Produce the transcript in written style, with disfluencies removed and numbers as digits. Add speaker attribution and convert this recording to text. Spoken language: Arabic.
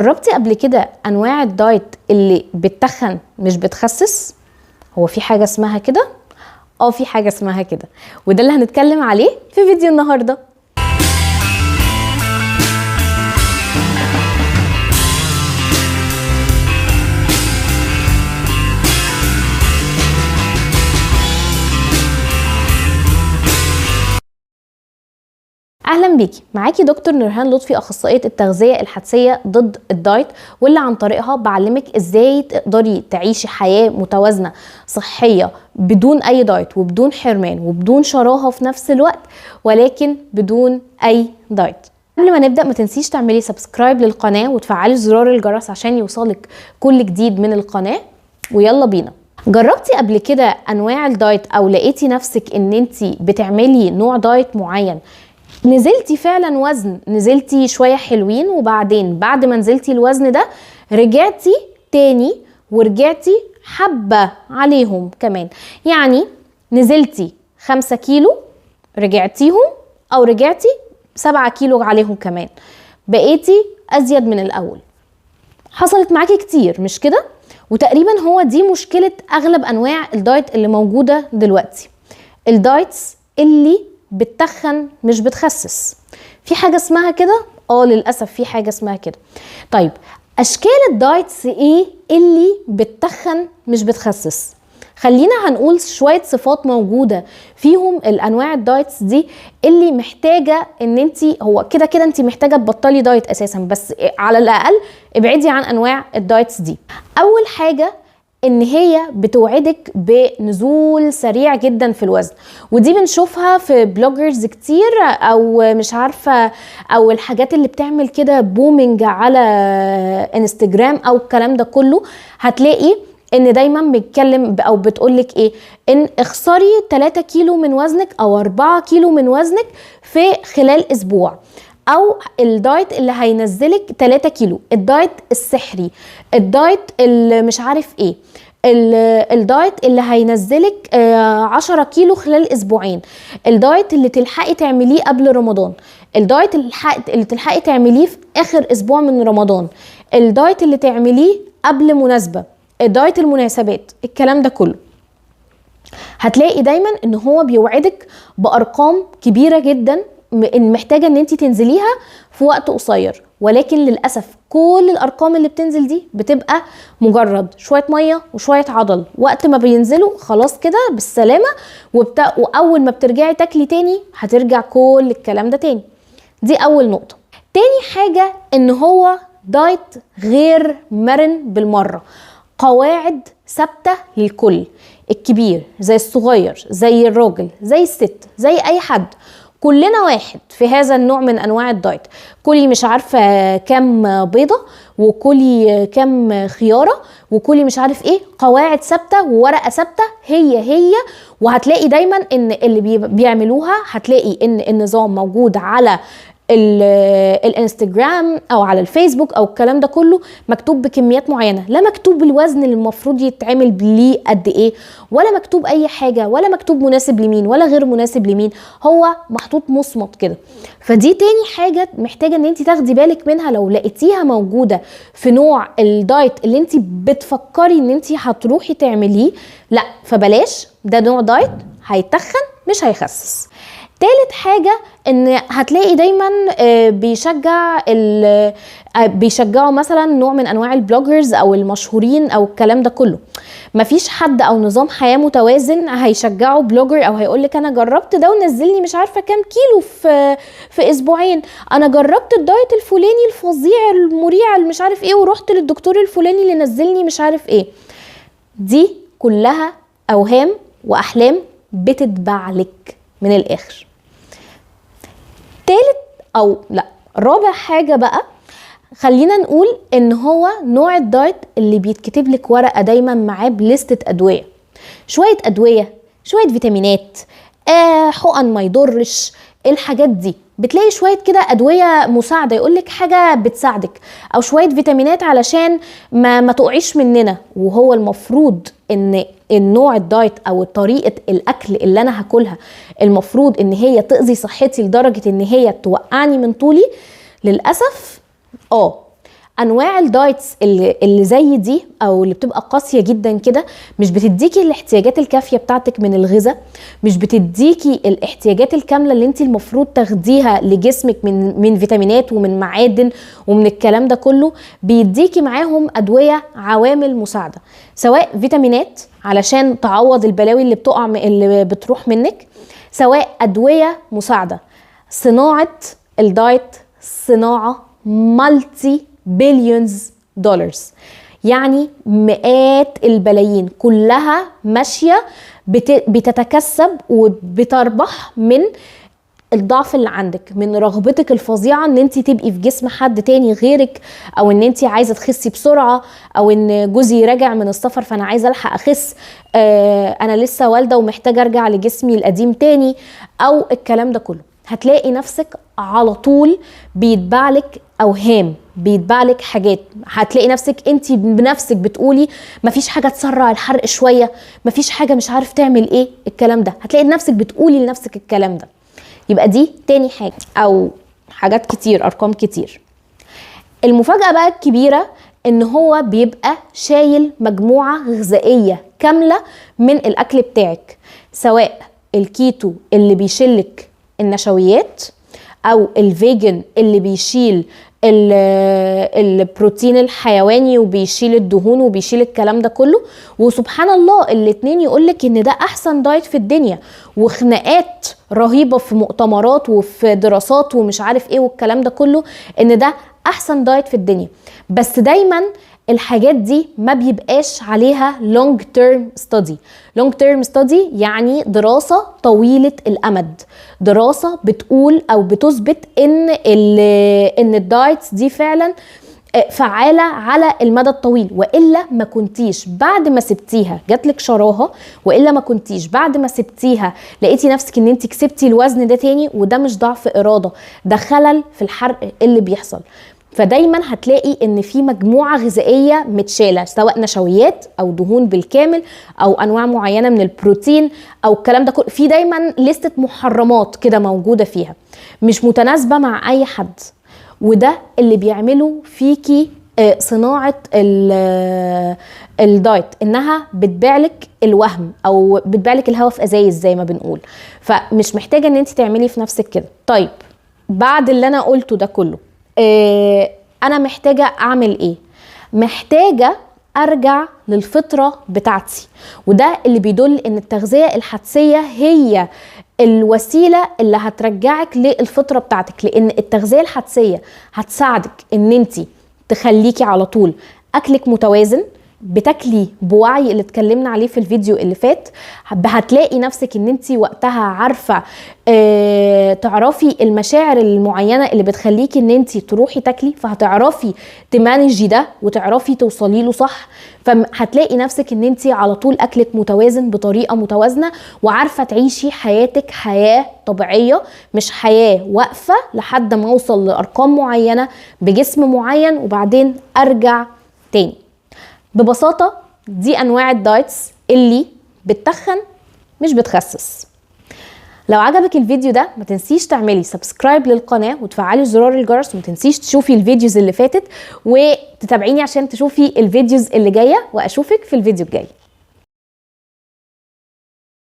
Speaker 1: جربتي قبل كده انواع الدايت اللي بتتخن مش بتخسس؟ هو في حاجه اسمها كده؟ في حاجه اسمها كده، وده اللي هنتكلم عليه في فيديو النهارده. اهلا بيكي، معاكي دكتور نورهان لطفي، اخصائيه التغذيه الحدسيه ضد الدايت، واللي عن طريقها بعلمك ازاي تقدري تعيشي حياه متوازنه صحيه بدون اي دايت وبدون حرمان وبدون شراهه في نفس الوقت، ولكن بدون اي دايت. قبل ما نبدا ما تنسيش تعملي سبسكرايب للقناه وتفعلي زرار الجرس عشان يوصلك كل جديد من القناه، ويلا بينا. جربتي قبل كده انواع الدايت او لقيتي نفسك ان انتي بتعملي نوع دايت معين، نزلتي فعلا وزن، نزلتي شوية حلوين، وبعدين بعد ما نزلتي الوزن ده رجعتي تاني ورجعتي حبة عليهم كمان؟ يعني نزلتي 5 كيلو رجعتيهم، او رجعتي 7 كيلو عليهم كمان، بقيتي ازيد من الاول. حصلت معاكي كتير مش كده؟ وتقريبا هو دي مشكلة اغلب انواع الدايت اللي موجودة دلوقتي، الدايتس اللي بتتخن مش بتخسس. في حاجة اسمها كده؟ للأسف في حاجة اسمها كده. طيب أشكال الدايتس ايه اللي بتتخن مش بتخسس؟ خلينا هنقول شوية صفات موجودة فيهم الأنواع الدايتس دي اللي محتاجة ان انتي، هو كده كده انتي محتاجة تبطلي دايت أساسا، بس على الأقل ابعدي عن أنواع الدايتس دي. أول حاجة ان هي بتوعدك بنزول سريع جدا في الوزن، ودي بنشوفها في بلوجرز كتير، او مش عارفة، او الحاجات اللي بتعمل كده بومينج على انستجرام او الكلام ده كله. هتلاقي ان دايما بيتكلم او بتقولك ايه، ان اخسري 3 كيلو من وزنك او 4 كيلو من وزنك في خلال اسبوع، او الدايت اللي هينزلك 3 كيلو، الدايت السحري، الدايت اللي مش عارف ايه، الدايت اللي هينزلك 10 كيلو خلال اسبوعين، الدايت اللي تلحقي تعمليه قبل رمضان، الدايت اللي تلحقي تعمليه في اخر اسبوع من رمضان، الدايت اللي تعمليه قبل مناسبة، الدايت المناسبات، الكلام ده كله. هتلاقي دايما ان هو بيوعدك بارقام كبيرة جدا محتاجة ان انتي تنزليها في وقت قصير، ولكن للأسف كل الارقام اللي بتنزل دي بتبقى مجرد شوية مية وشوية عضل، وقت ما بينزلوا خلاص كده بالسلامة، واول ما بترجعي تاكلي تاني هترجع كل الكلام ده تاني. دي اول نقطة. تاني حاجة ان هو دايت غير مرن بالمرة، قواعد ثابتة للكل، الكبير زي الصغير زي الراجل زي الست زي اي حد، كلنا واحد في هذا النوع من انواع الدايت. كلي مش عارفه كام بيضه، وكلي كام خياره، وكلي مش عارف ايه، قواعد ثابته وورقه ثابته هي، وهتلاقي دايما ان اللي بيعملوها، هتلاقي ان النظام موجود على الانستجرام او على الفيسبوك او الكلام ده كله، مكتوب بكميات معينه، لا مكتوب الوزن اللي المفروض يتعمل ليه قد ايه، ولا مكتوب اي حاجه، ولا مكتوب مناسب لمين ولا غير مناسب لمين، هو محطوط مصمت كده. فدي تاني حاجه محتاجه ان انت تاخدي بالك منها، لو لقيتيها موجوده في نوع الدايت اللي انت بتفكري ان انت هتروحي تعمليه، لا فبلاش، ده نوع دايت هيتخن مش هيخسس. تالت حاجة ان هتلاقي دايما بيشجعوا مثلا نوع من انواع البلوجرز او المشهورين او الكلام ده كله. مفيش حد او نظام حياة متوازن هيشجعوا بلوجر او هيقولك انا جربت ده ونزلني مش عارفة كام كيلو في اسبوعين، انا جربت الدايت الفلاني الفظيع المريع اللي مش عارف ايه، ورحت للدكتور الفلاني اللي نزلني مش عارف ايه. دي كلها اوهام واحلام بتتبعلك من الاخر. رابع حاجة بقى، خلينا نقول ان هو نوع الدايت اللي بيتكتب لك ورقة دايما معاه بليستة ادوية، شوية ادوية، شوية فيتامينات، حقن ما يضرش، الحاجات دي بتلاقي شوية كده ادوية مساعدة، يقولك حاجة بتساعدك، او شوية فيتامينات علشان ما تقعيش مننا. وهو المفروض ان النوع الدايت او طريقة الاكل اللي انا هاكلها المفروض ان هي تأذي صحتي لدرجة ان هي توقعني من طولي. للأسف انواع الدايتس اللي زي دي او اللي بتبقى قاسيه جدا كده مش بتديكي الاحتياجات الكافيه بتاعتك من الغذاء، مش بتديكي الاحتياجات الكامله اللي انت المفروض تاخديها لجسمك من فيتامينات ومن معادن ومن الكلام ده كله. بيديكي معاهم ادويه عوامل مساعده، سواء فيتامينات علشان تعوض البلاوي اللي بتروح منك، سواء ادويه مساعده. صناعه الدايت صناعه مالتي بليونز دولارز، يعني مئات البلايين كلها ماشيه بتتكسب وبتربح من الضعف اللي عندك، من رغبتك الفظيعه ان انت تبقي في جسم حد تاني غيرك، او ان انت عايزه تخسي بسرعه، او ان جوزي راجع من السفر فانا عايزه الحق اخس، انا لسه والده ومحتاجه ارجع لجسمي القديم تاني، او الكلام ده كله. هتلاقي نفسك على طول بيتبعلك اوهام، بيتبعلك حاجات، هتلاقي نفسك انت بنفسك بتقولي مفيش حاجه تسرع الحرق شويه، مفيش حاجه مش عارف تعمل ايه، الكلام ده هتلاقي نفسك بتقولي لنفسك الكلام ده. يبقى دي تاني حاجه، او حاجات كتير، ارقام كتير. المفاجاه بقى الكبيره ان هو بيبقى شايل مجموعه غذائيه كامله من الاكل بتاعك، سواء الكيتو اللي بيشيلك النشويات، او الفيجن اللي بيشيل البروتين الحيواني وبيشيل الدهون وبيشيل الكلام ده كله. وسبحان الله الاتنين يقولك ان ده احسن دايت في الدنيا، وخناقات رهيبة في مؤتمرات وفي دراسات ومش عارف ايه والكلام ده كله ان ده احسن دايت في الدنيا. بس دايما الحاجات دي ما بيبقاش عليها long term study. long term study يعني دراسة طويلة الأمد، دراسة بتقول أو بتثبت إن الدايتس دي فعلا فعالة على المدى الطويل، وإلا ما كنتيش بعد ما سبتيها جاتلك شراهة، وإلا ما كنتيش بعد ما سبتيها لقيتي نفسك إن انت كسبتي الوزن ده تاني، وده مش ضعف إرادة، ده خلل في الحرق اللي بيحصل. فدايما هتلاقي ان في مجموعة غذائية متشالة، سواء نشويات او دهون بالكامل او انواع معينة من البروتين او الكلام ده كله، في دايما لستة محرمات كده موجودة فيها مش متناسبة مع اي حد. وده اللي بيعمله فيكي صناعة الدايت، انها بتبيعلك الوهم او بتبيعلك الهوا في ازايز زي ما بنقول. فمش محتاجة ان انت تعملي في نفسك كده. طيب بعد اللي انا قلته ده كله انا محتاجة اعمل ايه؟ محتاجة ارجع للفطرة بتاعتي، وده اللي بيدل ان التغذية الحدسية هي الوسيلة اللي هترجعك للفطرة بتاعتك، لان التغذية الحدسية هتساعدك ان انتي تخليكي على طول اكلك متوازن، بتاكلي بوعي اللي اتكلمنا عليه في الفيديو اللي فات. هتلاقي نفسك ان انتي وقتها عارفة تعرفي المشاعر المعينة اللي بتخليكي ان انتي تروحي تاكلي، فهتعرفي تمانجي ده وتعرفي توصلي له صح. فهتلاقي نفسك ان انتي على طول اكلك متوازن بطريقة متوازنة، وعارفة تعيشي حياتك حياة طبيعية، مش حياة واقفة لحد ما اوصل لارقام معينة بجسم معين وبعدين ارجع تاني. ببساطة دي انواع الدايتس اللي بتتخن مش بتخسس. لو عجبك الفيديو ده ما تنسيش تعملي سبسكرايب للقناة وتفعلي زرار الجرس، وما تنسيش تشوفي الفيديوز اللي فاتت وتتابعيني عشان تشوفي الفيديوز اللي جاية، واشوفك في الفيديو الجاي.